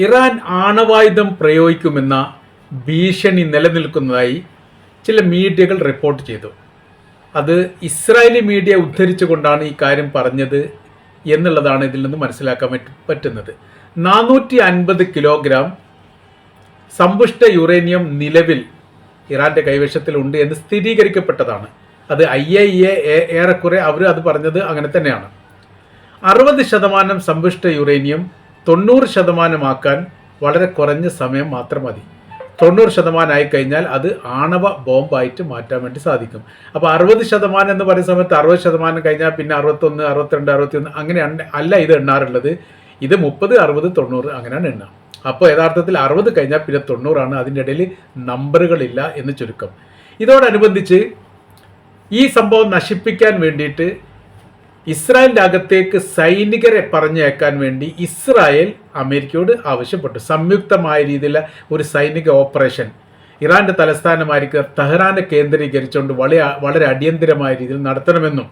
Iran ആണവായുധം പ്രയോഗിക്കുമെന്ന ഭീഷണി നിലനിൽക്കുന്നതായി ചില മീഡിയകൾ റിപ്പോർട്ട് ചെയ്തു. അത് ഇസ്രായേലി മീഡിയ ഉദ്ധരിച്ചുകൊണ്ടാണ് ഈ കാര്യം പറഞ്ഞത് എന്നുള്ളതാണ് ഇതിൽ നിന്ന് മനസ്സിലാക്കാൻ പറ്റുന്നത്. 450 കിലോഗ്രാം സമ്പുഷ്ട യുറേനിയം നിലവിൽ ഇറാന്റെ കൈവശത്തിലുണ്ട് എന്ന് സ്ഥിരീകരിക്കപ്പെട്ടതാണ്. അത് IAEA ഏറെക്കുറെ അവർ അത് പറഞ്ഞത് അങ്ങനെ തന്നെയാണ്. 60% സമ്പുഷ്ട യുറേനിയം 90% വളരെ കുറഞ്ഞ സമയം മാത്രം മതി. 90% ആയി കഴിഞ്ഞാൽ അത് ആണവ ബോംബായിട്ട് മാറ്റാൻ വേണ്ടി സാധിക്കും. അപ്പോൾ 60% എന്ന് പറയുന്ന സമയത്ത് 60% കഴിഞ്ഞാൽ പിന്നെ 61, 62, 61 അങ്ങനെ അല്ല ഇത് എണ്ണാറുള്ളത്. ഇത് 30, 60, 90 അങ്ങനെയാണ് എണ്ണ. അപ്പോൾ യഥാർത്ഥത്തിൽ 60 കഴിഞ്ഞാൽ പിന്നെ 90 അതിൻ്റെ ഇടയിൽ നമ്പറുകളില്ല എന്ന് ചുരുക്കം. ഇതോടനുബന്ധിച്ച് ഈ സംഭവം നശിപ്പിക്കാൻ വേണ്ടിയിട്ട് ഇസ്രായേലിൻ്റെ അകത്തേക്ക് സൈനികരെ പറഞ്ഞയക്കാൻ വേണ്ടി ഇസ്രായേൽ അമേരിക്കയോട് ആവശ്യപ്പെട്ടു. സംയുക്തമായ രീതിയിലുള്ള ഒരു സൈനിക ഓപ്പറേഷൻ ഇറാന്റെ തലസ്ഥാനമായിരിക്കുന്ന തെഹ്റാനെ കേന്ദ്രീകരിച്ചുകൊണ്ട് വളരെ അടിയന്തരമായ രീതിയിൽ നടത്തണമെന്നും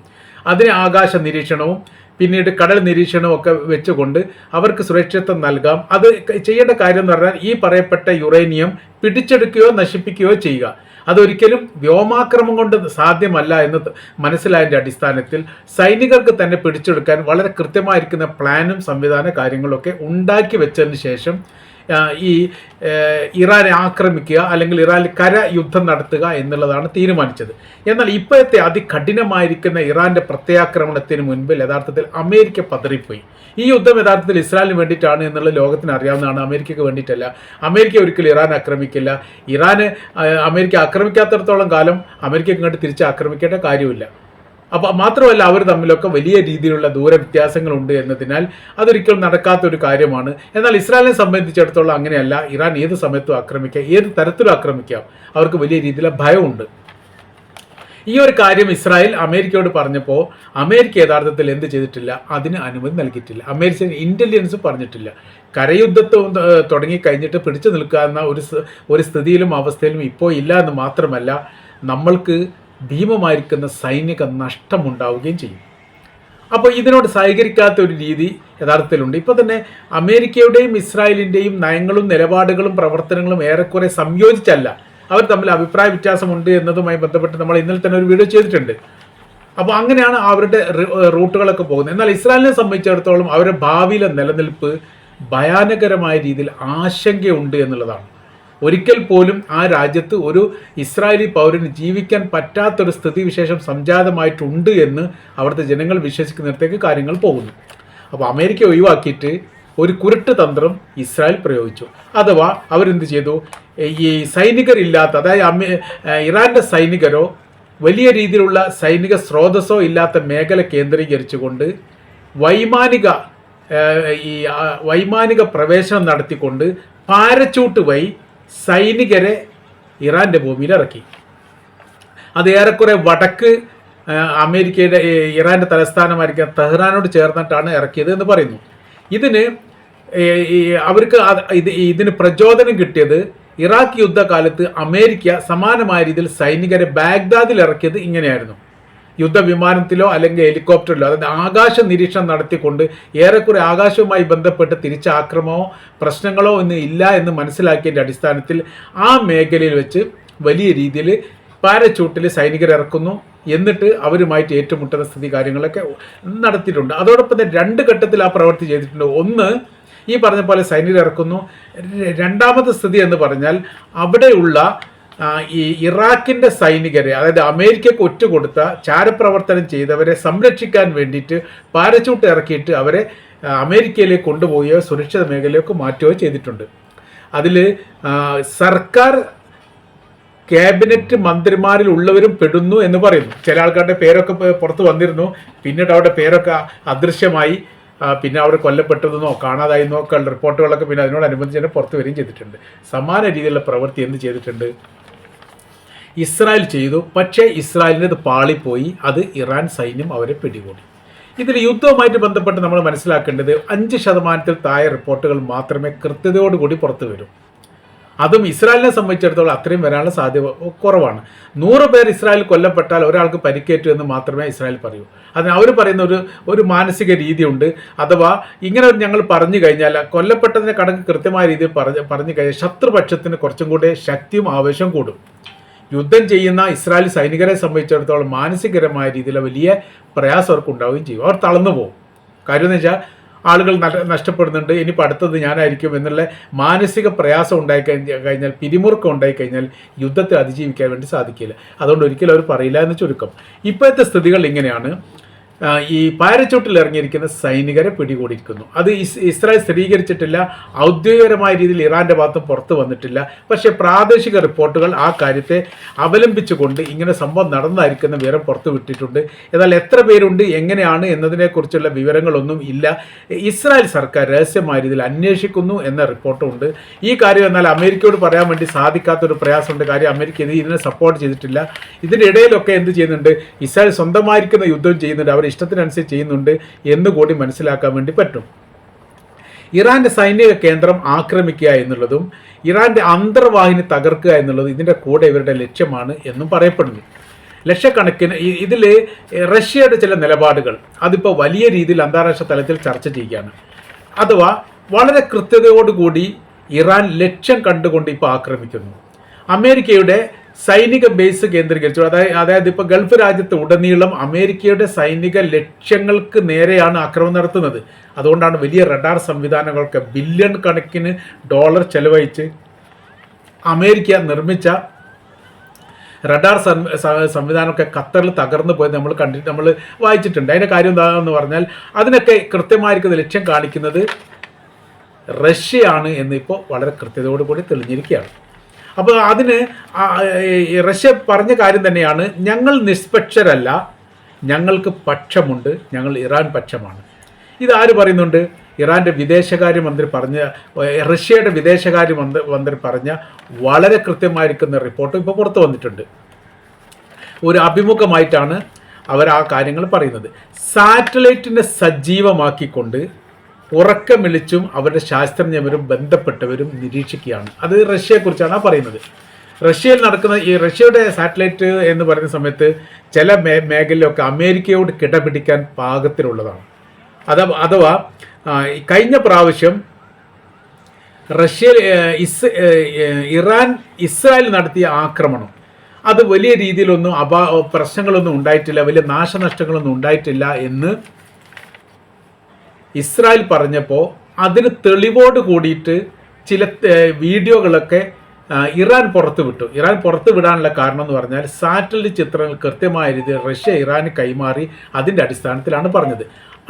അതിന് ആകാശ നിരീക്ഷണവും പിന്നീട് കടൽ നിരീക്ഷണവും ഒക്കെ വെച്ചുകൊണ്ട് അവർക്ക് സുരക്ഷിതത്വം നൽകാം. അത് ചെയ്യേണ്ട കാര്യം എന്ന് പറഞ്ഞാൽ ഈ പറയപ്പെട്ട യുറേനിയം പിടിച്ചെടുക്കുകയോ നശിപ്പിക്കുകയോ ചെയ്യുക. അതൊരിക്കലും വ്യോമാക്രമം കൊണ്ട് സാധ്യമല്ല എന്ന് മനസ്സിലായതിൻ്റെ അടിസ്ഥാനത്തിൽ സൈനികർക്ക് തന്നെ പിടിച്ചെടുക്കാൻ വളരെ കൃത്യമായിരിക്കുന്ന പ്ലാനും സംവിധാന കാര്യങ്ങളൊക്കെ ഉണ്ടാക്കി വെച്ചതിന് ശേഷം ഈ ഇറാനെ ആക്രമിക്കുക അല്ലെങ്കിൽ ഇറാനിൽ കര യുദ്ധം നടത്തുക എന്നുള്ളതാണ് തീരുമാനിച്ചത്. എന്നാൽ ഇപ്പോഴത്തെ അതികഠിനമായിരിക്കുന്ന ഇറാന്റെ പ്രത്യാക്രമണത്തിന് മുൻപിൽ യഥാർത്ഥത്തിൽ അമേരിക്ക പതറിപ്പോയി. ഈ യുദ്ധം യഥാർത്ഥത്തിൽ ഇസ്രായേലിന് വേണ്ടിയിട്ടാണ് എന്നുള്ളത് ലോകത്തിന് അറിയാവുന്നതാണ്, അമേരിക്കയ്ക്ക് വേണ്ടിയിട്ടല്ല. അമേരിക്ക ഒരിക്കലും ഇറാൻ ആക്രമിക്കില്ല. ഇറാന് അമേരിക്ക ആക്രമിക്കാത്തിടത്തോളം കാലം അമേരിക്ക ഇങ്ങോട്ട് തിരിച്ച് ആക്രമിക്കേണ്ട കാര്യമില്ല. അപ്പോൾ മാത്രമല്ല അവർ തമ്മിലൊക്കെ വലിയ രീതിയിലുള്ള ദൂരവ്യത്യാസങ്ങളുണ്ട് എന്നതിനാൽ അതൊരിക്കലും നടക്കാത്തൊരു കാര്യമാണ്. എന്നാൽ ഇസ്രായേലിനെ സംബന്ധിച്ചിടത്തോളം അങ്ങനെയല്ല. ഇറാൻ ഏത് സമയത്തും ആക്രമിക്കാം, ഏത് തരത്തിലും ആക്രമിക്കാം. അവർക്ക് വലിയ രീതിയിലുള്ള ഭയമുണ്ട്. ഈ ഒരു കാര്യം ഇസ്രായേൽ അമേരിക്കയോട് പറഞ്ഞപ്പോൾ അമേരിക്ക യഥാർത്ഥത്തിൽ എന്ത് ചെയ്തിട്ടില്ല, അതിന് അനുമതി നൽകിയിട്ടില്ല. അമേരിക്കൻ ഇൻ്റലിജൻസ് പറഞ്ഞിട്ടില്ല. കരയുദ്ധത്വം തുടങ്ങിക്കഴിഞ്ഞിട്ട് പിടിച്ചു നിൽക്കാവുന്ന ഒരു സ്ഥിതിയിലും അവസ്ഥയിലും ഇപ്പോൾ ഇല്ല എന്ന് മാത്രമല്ല, നമ്മൾക്ക് ഭീമമായിരിക്കുന്ന സൈനിക നഷ്ടമുണ്ടാവുകയും ചെയ്യും. അപ്പോൾ ഇതിനോട് സഹകരിക്കാത്ത ഒരു രീതി യഥാർത്ഥത്തിലുണ്ട്. ഇപ്പോൾ തന്നെ അമേരിക്കയുടെയും ഇസ്രായേലിൻ്റെയും നയങ്ങളും നിലപാടുകളും പ്രവർത്തനങ്ങളും ഏറെക്കുറെ സംയോജിച്ചല്ല, അവർ തമ്മിൽ അഭിപ്രായ വ്യത്യാസമുണ്ട് എന്നതുമായി ബന്ധപ്പെട്ട് നമ്മൾ ഇന്നലെ തന്നെ ഒരു വീഡിയോ ചെയ്തിട്ടുണ്ട്. അപ്പോൾ അങ്ങനെയാണ് അവരുടെ റൂട്ടുകളൊക്കെ പോകുന്നത്. എന്നാൽ ഇസ്രായേലിനെ സംബന്ധിച്ചിടത്തോളം അവരുടെ ഭാവിയിലെ നിലനിൽപ്പ് ഭയാനകരമായ രീതിയിൽ ആശങ്കയുണ്ട് എന്നുള്ളതാണ്. ഒരിക്കൽ പോലും ആ രാജ്യത്ത് ഒരു ഇസ്രായേലി പൗരന് ജീവിക്കാൻ പറ്റാത്തൊരു സ്ഥിതിവിശേഷം സംജാതമായിട്ടുണ്ട് എന്ന് അവിടുത്തെ ജനങ്ങൾ വിശ്വസിക്കുന്നിടത്തേക്ക് കാര്യങ്ങൾ പോകുന്നു. അപ്പോൾ അമേരിക്ക ഒഴിവാക്കിയിട്ട് ഒരു കുരുട്ട് തന്ത്രം ഇസ്രായേൽ പ്രയോഗിച്ചു. അഥവാ അവരെന്ത് ചെയ്തു, ഈ സൈനികരില്ലാത്ത, അതായത് ഇറാന്റെ സൈനികരോ വലിയ രീതിയിലുള്ള സൈനിക സ്രോതസ്സോ ഇല്ലാത്ത മേഖല കേന്ദ്രീകരിച്ചുകൊണ്ട് വൈമാനിക പ്രവേശനം നടത്തിക്കൊണ്ട് പാരച്യൂട്ട് വഴി സൈനികരെ ഇറാന്റെ ഭൂമിയിൽ ഇറക്കി. അത് ഏറെക്കുറെ വടക്ക് അമേരിക്കയുടെ ഇറാന്റെ തലസ്ഥാനമായിരിക്കും തെഹ്റാനോട് ചേർന്നിട്ടാണ് ഇറക്കിയത് എന്ന് പറയുന്നു. അവർക്ക് ഇതിന് പ്രചോദനം കിട്ടിയത് ഇറാഖ് യുദ്ധകാലത്ത് അമേരിക്ക സമാനമായ രീതിയിൽ സൈനികരെ ബാഗ്ദാദിൽ ഇറക്കിയത് ഇങ്ങനെയായിരുന്നു. യുദ്ധവിമാനത്തിലോ അല്ലെങ്കിൽ ഹെലികോപ്റ്ററിലോ, അതായത് ആകാശ നിരീക്ഷണം നടത്തിക്കൊണ്ട് ഏറെക്കുറെ ആകാശവുമായി ബന്ധപ്പെട്ട് തിരിച്ചാക്രമണമോ പ്രശ്നങ്ങളോ ഒന്നും ഇല്ല എന്ന് മനസ്സിലാക്കിയതിൻ്റെ അടിസ്ഥാനത്തിൽ ആ മേഖലയിൽ വെച്ച് വലിയ രീതിയിൽ പാരച്യൂട്ടിൽ സൈനികർ ഇറക്കുന്നു. എന്നിട്ട് അവരുമായിട്ട് ഏറ്റുമുട്ടുന്ന സ്ഥിതി കാര്യങ്ങളൊക്കെ നടത്തിയിട്ടുണ്ട്. അതോടൊപ്പം തന്നെ 2 ഘട്ടത്തിൽ ആ പ്രവൃത്തി ചെയ്തിട്ടുണ്ട്. ഒന്ന്, ഈ പറഞ്ഞ പോലെ സൈനികർ ഇറക്കുന്നു. രണ്ടാമത്തെ സ്ഥിതി എന്ന് പറഞ്ഞാൽ അവിടെയുള്ള ഈ ഇറാഖിൻ്റെ സൈനികരെ, അതായത് അമേരിക്കയ്ക്ക് ഒറ്റുകൊടുത്ത ചാരപ്രവർത്തനം ചെയ്തവരെ സംരക്ഷിക്കാൻ വേണ്ടിയിട്ട് പാരച്യൂട്ട് ഇറക്കിയിട്ട് അവരെ അമേരിക്കയിലേക്ക് കൊണ്ടുപോവുകയോ സുരക്ഷിത മേഖലയിലേക്ക് മാറ്റുകയോ ചെയ്തിട്ടുണ്ട്. അതിൽ സർക്കാർ ക്യാബിനറ്റ് മന്ത്രിമാരിൽ ഉള്ളവരും പെടുന്നു എന്ന് പറയുന്നു. ചില ആൾക്കാരുടെ പേരൊക്കെ പുറത്ത് വന്നിരുന്നു, പിന്നീട് അവരുടെ പേരൊക്കെ അദൃശ്യമായി, പിന്നെ അവർ കൊല്ലപ്പെട്ടതെന്നോ കാണാതായെന്നോ ഒക്കെ റിപ്പോർട്ടുകളൊക്കെ പിന്നെ അതിനോടനുബന്ധിച്ച് തന്നെ പുറത്ത് വരികയും ചെയ്തിട്ടുണ്ട്. സമാന രീതിയിലുള്ള പ്രവൃത്തി എന്ത് ചെയ്തിട്ടുണ്ട്, ഇസ്രായേൽ ചെയ്തു. പക്ഷേ ഇസ്രായേലിനത് പാളിപ്പോയി. അത് ഇറാൻ സൈന്യം അവരെ പിടികൂടി. ഇതിൽ യുദ്ധവുമായിട്ട് ബന്ധപ്പെട്ട് നമ്മൾ മനസ്സിലാക്കേണ്ടത് 5% താഴെ റിപ്പോർട്ടുകൾ മാത്രമേ കൃത്യതയോടുകൂടി പുറത്തു വരും. അതും ഇസ്രായേലിനെ സംബന്ധിച്ചിടത്തോളം അത്രയും വരാനുള്ള സാധ്യത കുറവാണ്. 100 പേർ ഇസ്രായേൽ കൊല്ലപ്പെട്ടാൽ ഒരാൾക്ക് പരിക്കേറ്റു എന്ന് മാത്രമേ ഇസ്രായേൽ പറയൂ. അതിന് അവർ പറയുന്ന ഒരു മാനസിക രീതിയുണ്ട്. അഥവാ ഇങ്ങനെ ഞങ്ങൾ പറഞ്ഞു കഴിഞ്ഞാൽ കൊല്ലപ്പെട്ടതിൻ്റെ കണക്ക് കൃത്യമായ രീതിയിൽ പറഞ്ഞു കഴിഞ്ഞാൽ ശത്രുപക്ഷത്തിന് കുറച്ചും കൂടെ ശക്തിയും ആവേശവും കൂടും. യുദ്ധം ചെയ്യുന്ന ഇസ്രായേൽ സൈനികരെ സംബന്ധിച്ചിടത്തോളം മാനസികരമായ രീതിയിൽ വലിയ പ്രയാസം അവർക്ക് ഉണ്ടാവുകയും ചെയ്യും. അവർ തളർന്നു പോകും. കാര്യം എന്ന് വെച്ചാൽ ആളുകൾ നഷ്ടപ്പെടുന്നുണ്ട്, ഇനിയിപ്പോൾ അടുത്തത് ഞാനായിരിക്കും എന്നുള്ള മാനസിക പ്രയാസം കഴിഞ്ഞാൽ പിരിമുറുക്കം ഉണ്ടായിക്കഴിഞ്ഞാൽ യുദ്ധത്തെ അതിജീവിക്കാൻ വേണ്ടി സാധിക്കില്ല. അതുകൊണ്ട് ഒരിക്കലും അവർ പറയില്ല എന്ന് ചുരുക്കം. ഇപ്പോഴത്തെ സ്ഥിതികൾ ഇങ്ങനെയാണ്. ഈ പാരച്ചൂട്ടിൽ ഇറങ്ങിയിരിക്കുന്ന സൈനികരെ പിടികൂടിയിരിക്കുന്നു. അത് ഇസ്രായേൽ സ്ഥിരീകരിച്ചിട്ടില്ല. ഔദ്യോഗികപരമായ രീതിയിൽ ഇറാൻ്റെ ഭാഗത്തും പുറത്തു വന്നിട്ടില്ല. പക്ഷേ പ്രാദേശിക റിപ്പോർട്ടുകൾ ആ കാര്യത്തെ അവലംബിച്ചുകൊണ്ട് ഇങ്ങനെ സംഭവം നടന്നായിരിക്കുന്ന വിവരം പുറത്തു വിട്ടിട്ടുണ്ട്. എന്നാൽ എത്ര പേരുണ്ട്, എങ്ങനെയാണ് എന്നതിനെക്കുറിച്ചുള്ള വിവരങ്ങളൊന്നും ഇല്ല. ഇസ്രായേൽ സർക്കാർ രഹസ്യമായ രീതിയിൽ അന്വേഷിക്കുന്നു എന്ന റിപ്പോർട്ടുമുണ്ട്. ഈ കാര്യം എന്നാൽ അമേരിക്കയോട് പറയാൻ വേണ്ടി സാധിക്കാത്തൊരു പ്രയാസമുണ്ട്. കാര്യം അമേരിക്ക ഇതിനെ സപ്പോർട്ട് ചെയ്തിട്ടില്ല. ഇതിൻ്റെ ഇടയിലൊക്കെ എന്ത് ചെയ്യുന്നുണ്ട്, ഇസ്രായേൽ സ്വന്തമായിരിക്കുന്ന യുദ്ധം ചെയ്യുന്നുണ്ട്, അവർ ഇഷ്ടത്തിനനുസരിച്ച് ചെയ്യുന്നുണ്ട് എന്നുകൂടി മനസ്സിലാക്കാൻ വേണ്ടി പറ്റും. ഇറാന്റെ സൈനിക കേന്ദ്രം ആക്രമിക്കുക എന്നുള്ളതും ഇറാന്റെ അന്തർവാഹിനി തകർക്കുക എന്നുള്ളതും ഇതിൻ്റെ കൂടെ ഇവരുടെ ലക്ഷ്യമാണ് എന്നും പറയപ്പെടുന്നു. ലക്ഷക്കണക്കിന് ഇതിൽ റഷ്യയുടെ ചില നിലപാടുകൾ അതിപ്പോൾ വലിയ രീതിയിൽ അന്താരാഷ്ട്ര തലത്തിൽ ചർച്ച ചെയ്യുകയാണ്. അഥവാ വളരെ കൃത്യതയോടുകൂടി ഇറാൻ ലക്ഷ്യം കണ്ടുകൊണ്ട് ഇപ്പോൾ ആക്രമിക്കുന്നു. അമേരിക്കയുടെ സൈനിക ബേസ് കേന്ദ്രീകരിച്ചു. അതായത് ഇപ്പോൾ ഗൾഫ് രാജ്യത്ത് ഉടനീളം അമേരിക്കയുടെ സൈനിക ലക്ഷ്യങ്ങൾക്ക് നേരെയാണ് ആക്രമണം നടത്തുന്നത്. അതുകൊണ്ടാണ് വലിയ റഡാർ സംവിധാനങ്ങളൊക്കെ ബില്യൺ കണക്കിന് ഡോളർ ചെലവഴിച്ച് അമേരിക്ക നിർമ്മിച്ച റഡാർ സംവിധാനമൊക്കെ ഖത്തറിൽ തകർന്നു പോയത് നമ്മൾ വായിച്ചിട്ടുണ്ട്. അതിൻ്റെ കാര്യം എന്താണെന്ന് പറഞ്ഞാൽ അതിനൊക്കെ കൃത്യമായിരിക്കുന്ന ലക്ഷ്യം കാണിക്കുന്നത് റഷ്യയാണ് എന്നിപ്പോൾ വളരെ കൃത്യതയോടുകൂടി തെളിഞ്ഞിരിക്കുകയാണ്. അപ്പോൾ അതിന് റഷ്യ പറഞ്ഞ കാര്യം തന്നെയാണ്, ഞങ്ങൾ നിഷ്പക്ഷരല്ല, ഞങ്ങൾക്ക് പക്ഷമുണ്ട്, ഞങ്ങൾ ഇറാൻ പക്ഷമാണ്. ഇതാര് പറയുന്നുണ്ട്? ഇറാൻ്റെ വിദേശകാര്യമന്ത്രി റഷ്യയുടെ വിദേശകാര്യമന്ത്രി പറഞ്ഞ വളരെ കൃത്യമായിരിക്കുന്ന റിപ്പോർട്ട് ഇപ്പോൾ പുറത്തു വന്നിട്ടുണ്ട്. ഒരു അഭിമുഖമായിട്ടാണ് അവർ ആ കാര്യങ്ങൾ പറയുന്നത്. സാറ്റലൈറ്റിനെ സജീവമാക്കിക്കൊണ്ട് ഉറക്കം വിളിച്ചും അവരുടെ ശാസ്ത്രജ്ഞരും ബന്ധപ്പെട്ടവരും നിരീക്ഷിക്കുകയാണ്. അത് റഷ്യയെക്കുറിച്ചാണ് പറയുന്നത്. റഷ്യയിൽ നടക്കുന്ന ഈ റഷ്യയുടെ സാറ്റലൈറ്റ് എന്ന് പറയുന്ന സമയത്ത് ചില മേഖലയിലൊക്കെ അമേരിക്കയോട് കിടപിടിക്കാൻ പാകത്തിലുള്ളതാണ്. അഥവാ കഴിഞ്ഞ പ്രാവശ്യം ഇറാൻ ഇസ്രായേൽ നടത്തിയ ആക്രമണം അത് വലിയ രീതിയിലൊന്നും പ്രശ്നങ്ങളൊന്നും ഉണ്ടായിട്ടില്ല, വലിയ നാശനഷ്ടങ്ങളൊന്നും ഉണ്ടായിട്ടില്ല എന്ന് ഇസ്രായേൽ പറഞ്ഞപ്പോൾ അതിന് തെളിവോട് കൂടിയിട്ട് ചില വീഡിയോകളൊക്കെ ഇറാൻ പുറത്തുവിട്ടു. ഇറാൻ പുറത്തു വിടാനുള്ള കാരണം എന്ന് പറഞ്ഞാൽ സാറ്റലൈറ്റ് ചിത്രങ്ങൾ കൃത്യമായ രീതിയിൽ റഷ്യ ഇറാന് കൈമാറി അതിൻ്റെ അടിസ്ഥാനത്തിലാണ് പറഞ്ഞത്.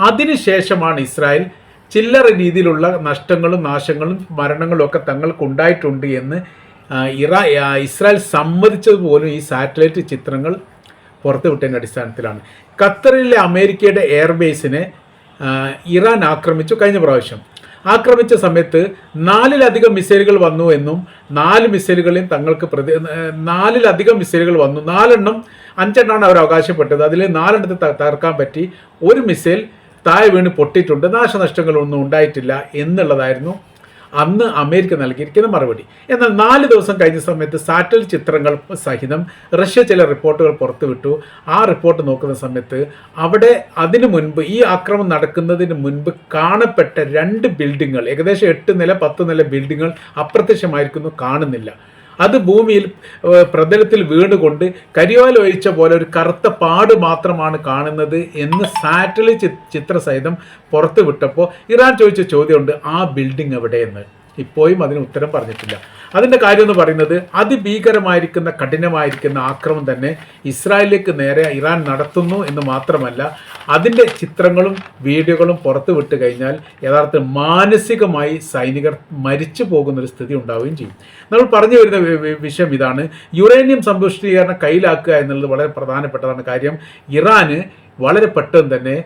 അതിനുശേഷമാണ് ഇസ്രായേൽ ചില്ലറ രീതിയിലുള്ള നഷ്ടങ്ങളും നാശങ്ങളും മരണങ്ങളും ഒക്കെ തങ്ങൾക്കുണ്ടായിട്ടുണ്ട് എന്ന് ഇസ്രായേൽ സമ്മതിച്ചതുപോലും ഈ സാറ്റലൈറ്റ് ചിത്രങ്ങൾ പുറത്തുവിട്ടതിൻ്റെ അടിസ്ഥാനത്തിലാണ്. ഖത്തറിലെ അമേരിക്കയുടെ എയർബേസിനെ ഇറാൻ ആക്രമിച്ചു. കഴിഞ്ഞ പ്രാവശ്യം ആക്രമിച്ച സമയത്ത് 4ലധികം മിസൈലുകൾ വന്നു എന്നും 4 മിസൈലുകളെയും തങ്ങൾക്ക് 4ലധികം മിസൈലുകൾ വന്നു, 5 അവർ അവകാശപ്പെട്ടത്. അതിൽ 4 തകർക്കാൻ പറ്റി, 1 മിസൈൽ താഴെ വീണ് പൊട്ടിയിട്ടുണ്ട്, നാശനഷ്ടങ്ങളൊന്നും ഉണ്ടായിട്ടില്ല എന്നുള്ളതായിരുന്നു അന്ന് അമേരിക്ക നൽകിയിരിക്കുന്ന മറുപടി. എന്നാൽ 4 ദിവസം കഴിഞ്ഞ സമയത്ത് സാറ്റലൈറ്റ് ചിത്രങ്ങൾ സഹിതം റഷ്യ ചില റിപ്പോർട്ടുകൾ പുറത്തുവിട്ടു. ആ റിപ്പോർട്ട് നോക്കുന്ന സമയത്ത് അവിടെ അതിനു മുൻപ് ഈ ആക്രമണം നടക്കുന്നതിന് മുൻപ് കാണപ്പെട്ട 2 ബിൽഡിങ്ങുകൾ, ഏകദേശം 8 നില 10 നില ബിൽഡിങ്ങുകൾ അപ്രത്യക്ഷമായിരിക്കുന്നു, കാണുന്നില്ല. അത് ഭൂമിയിൽ പ്രതലത്തിൽ വീണുകൊണ്ട് കരിവാൽ ഒഴിച്ച പോലെ ഒരു കറുത്ത പാട് മാത്രമാണ് കാണുന്നത് എന്ന് സാറ്റലൈറ്റ് ചിത്രസഹിതം പുറത്തു വിട്ടപ്പോൾ ഇറാൻ ചോദിച്ച ചോദ്യമുണ്ട്, ആ ബിൽഡിംഗ് എവിടെയെന്ന്. ഇപ്പോഴും അതിന് ഉത്തരം പറഞ്ഞിട്ടില്ല. അതിൻ്റെ കാര്യം എന്ന് പറയുന്നത് അതിഭീകരമായിരിക്കുന്ന കഠിനമായിരിക്കുന്ന ആക്രമണം തന്നെ ഇസ്രായേലിലേക്ക് നേരെ ഇറാൻ നടത്തുന്നു എന്ന് മാത്രമല്ല, അതിൻ്റെ ചിത്രങ്ങളും വീഡിയോകളും പുറത്തു വിട്ട് കഴിഞ്ഞാൽ യഥാർത്ഥ മാനസികമായി സൈനികർ മരിച്ചു പോകുന്നൊരു സ്ഥിതി ഉണ്ടാവുകയും ചെയ്യും. നമ്മൾ പറഞ്ഞു വരുന്ന വിഷയം ഇതാണ്, യുറേനിയം സമ്പുഷ്ടീകരണം കയ്യിലാക്കുക എന്നുള്ളത് വളരെ പ്രധാനപ്പെട്ടതാണ്. കാര്യം ഇറാന് വളരെ പെട്ടെന്ന് തന്നെ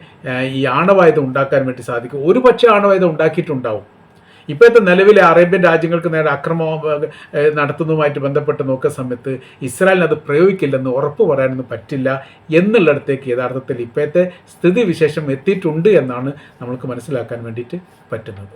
ഈ ആണവായുധം ഉണ്ടാക്കാൻ വേണ്ടി സാധിക്കും. ഒരുപക്ഷെ ആണവായുധം ഉണ്ടാക്കിയിട്ടുണ്ടാവും. ഇപ്പോഴത്തെ നിലവിലെ അറേബ്യൻ രാജ്യങ്ങൾക്ക് നേരെ ആക്രമണം നടത്തുന്നതുമായിട്ട് ബന്ധപ്പെട്ട് നോക്കുന്ന സമയത്ത് ഇസ്രായേലിന് അത് പ്രയോഗിക്കില്ലെന്ന് ഉറപ്പ് പറയാനൊന്നും പറ്റില്ല എന്നുള്ളിടത്തേക്ക് യഥാർത്ഥത്തിൽ ഇപ്പോഴത്തെ സ്ഥിതിവിശേഷം എത്തിയിട്ടുണ്ട് എന്നാണ് നമുക്ക് മനസ്സിലാക്കാൻ വേണ്ടിയിട്ട് പറ്റുന്നത്.